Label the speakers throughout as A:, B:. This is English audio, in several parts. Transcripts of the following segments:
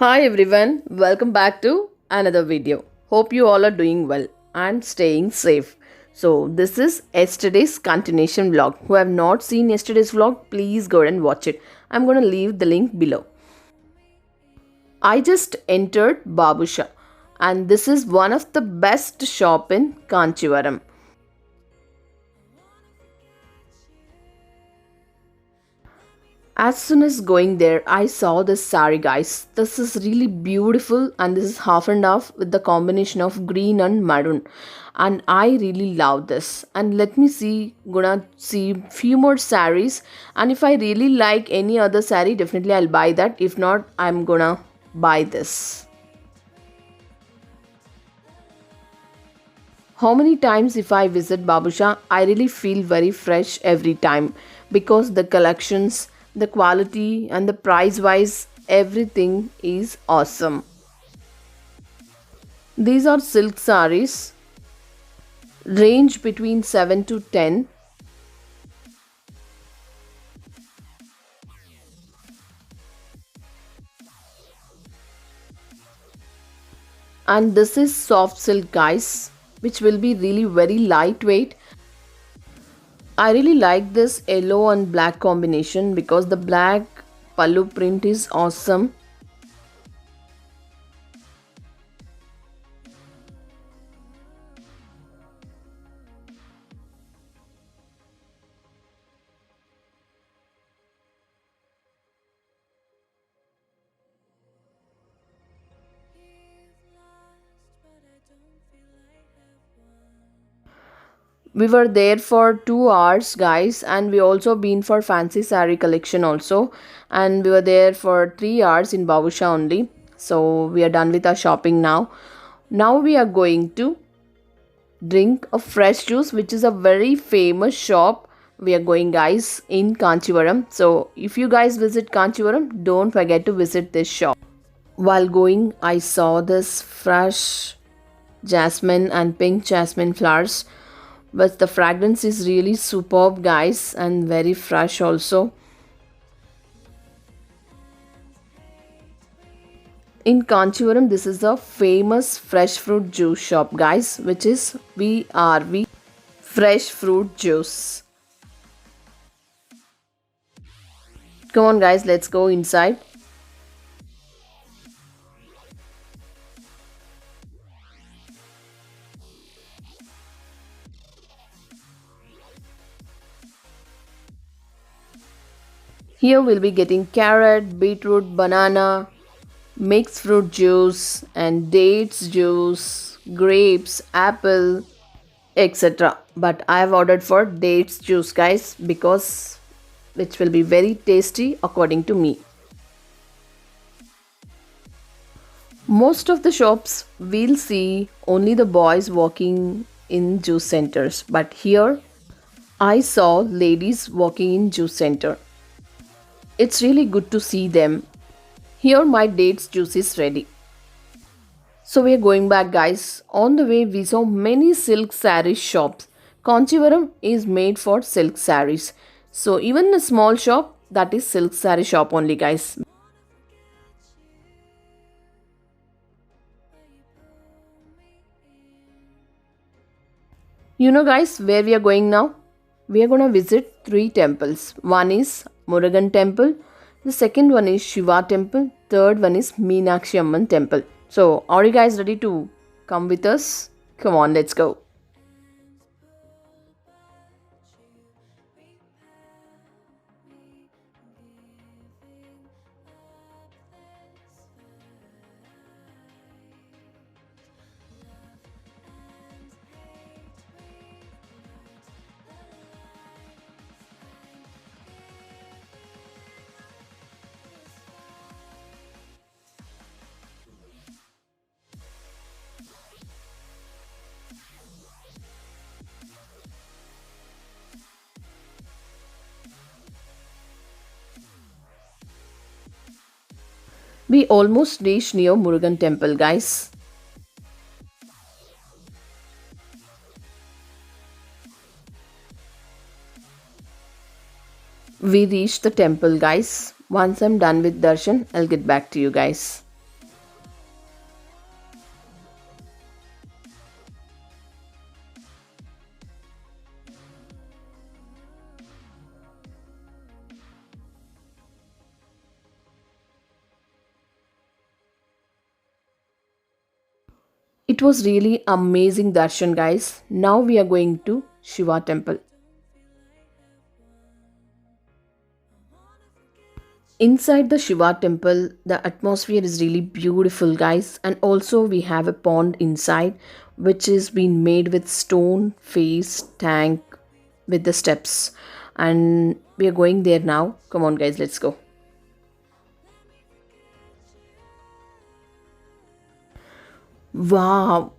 A: Hi everyone, welcome back to another video. Hope you all are doing well and staying safe. So, this is yesterday's continuation vlog. Who have not seen yesterday's vlog, please go and watch it. I'm going to leave the link below. I just entered Babusha and this is one of the best shop in Kanchivaram. As soon as going there, I saw this sari, guys. This is really beautiful, and this is half and half with the combination of green and maroon. And I really love this. And let me see, gonna see few more saris. And if I really like any other sari, definitely I'll buy that. If not, I'm gonna buy this. How many times if I visit Babusha, I really feel very fresh every time because the collections, the quality and the price wise everything is awesome. These are silk saris, range between 7 to 10, and this is soft silk, guys, which will be really very lightweight. I really like this yellow and black combination because the black pallu print is awesome. We were there for 2 hours, guys, and we also been for fancy sari collection also, and we were there for 3 hours in Babusha only. So we are done with our shopping now. Now we are going to drink a fresh juice, which is a very famous shop. We are going, guys, in Kanchivaram. So if you guys visit Kanchivaram, don't forget to visit this shop. While going, I saw this fresh jasmine and pink jasmine flowers, but the fragrance is really superb, guys, and very fresh also. In Kanchivaram, this is a famous fresh fruit juice shop, guys, which is VRV Fresh Fruit Juice. Come on, guys, let's go inside. Here we'll be getting carrot, beetroot, banana, mixed fruit juice, and dates juice, grapes, apple, etc. But I have ordered for dates juice, guys, because which will be very tasty according to me. Most of the shops we'll see only the boys walking in juice centers, but here I saw ladies walking in juice center. It's really good to see them. Here my dates juice is ready. So we are going back, guys. On the way we saw many silk saree shops. Conchivaram is made for silk sarees. So even a small shop, that is silk saree shop only, guys. You know, guys, where we are going now? We are going to visit three temples. One is Murugan temple, the second one is Shiva temple, third one is Meenakshi Amman temple. So are you guys ready to come with us? Come on, let's go. We almost reached near Murugan temple, guys. We reached the temple, guys. Once I'm done with darshan, I'll get back to you guys. It was really amazing darshan, guys. Now we are going to Shiva temple. Inside the Shiva temple, the atmosphere is really beautiful, guys, and also we have a pond inside which is being made with stone face tank with the steps. And we are going there now. Come on, guys, let's go. Wow,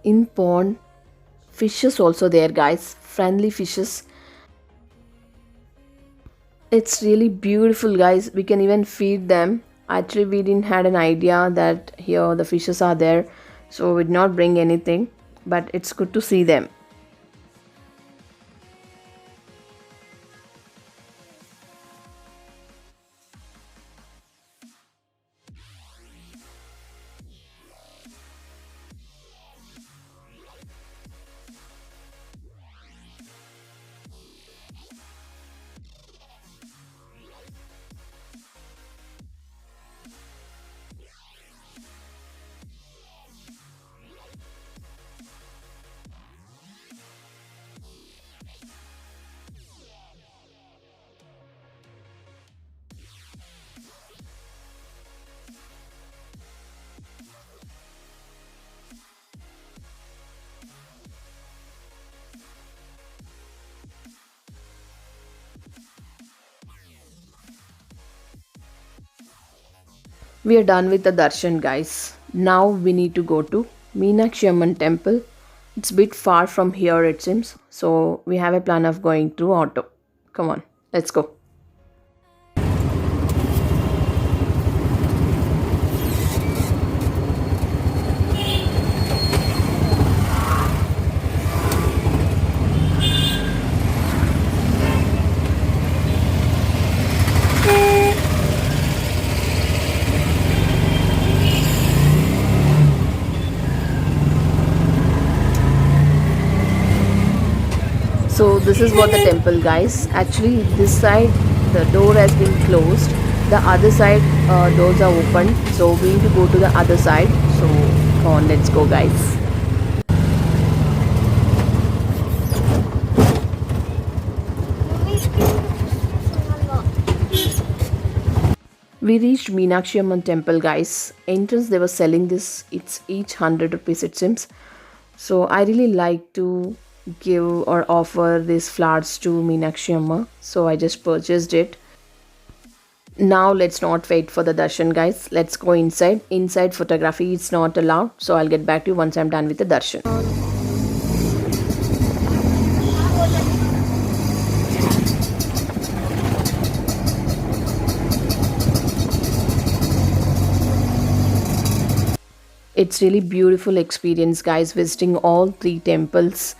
A: in pond, fishes also there, guys, friendly fishes. It's really beautiful, guys. We can even feed them. Actually, we didn't had an idea that here the fishes are there, so we did not bring anything. But it's good to see them. We are done with the darshan, guys. Now we need to go to Meenakshi Amman temple. It's a bit far from here, it seems. So we have a plan of going through auto. Come on, let's go. So this is what the temple, guys. Actually, this side the door has been closed. The other side doors are open. So we need to go to the other side. So come on, let's go, guys. We reached Meenakshi Amman temple, guys. Entrance they were selling this. It's each 100 rupees, it seems. So I really like to give or offer these flowers to Meenakshi Amma. So I just purchased it. Now let's not wait for the darshan, guys. Let's go inside. Inside photography is not allowed. So I'll get back to you once I'm done with the darshan. It's really beautiful experience, guys, visiting all three temples.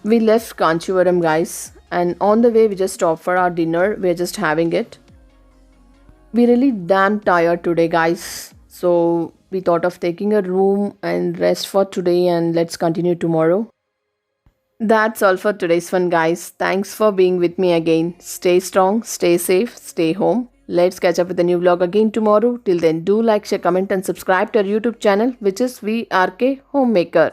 A: We left Kanchivaram, guys, and on the way we just stopped for our dinner. We're just having it. We really damn tired today, guys. So we thought of taking a room and rest for today and let's continue tomorrow. That's all for today's fun, guys. Thanks for being with me again. Stay strong, stay safe, stay home. Let's catch up with a new vlog again tomorrow. Till then, do like, share, comment, and subscribe to our YouTube channel, which is VRK Homemaker.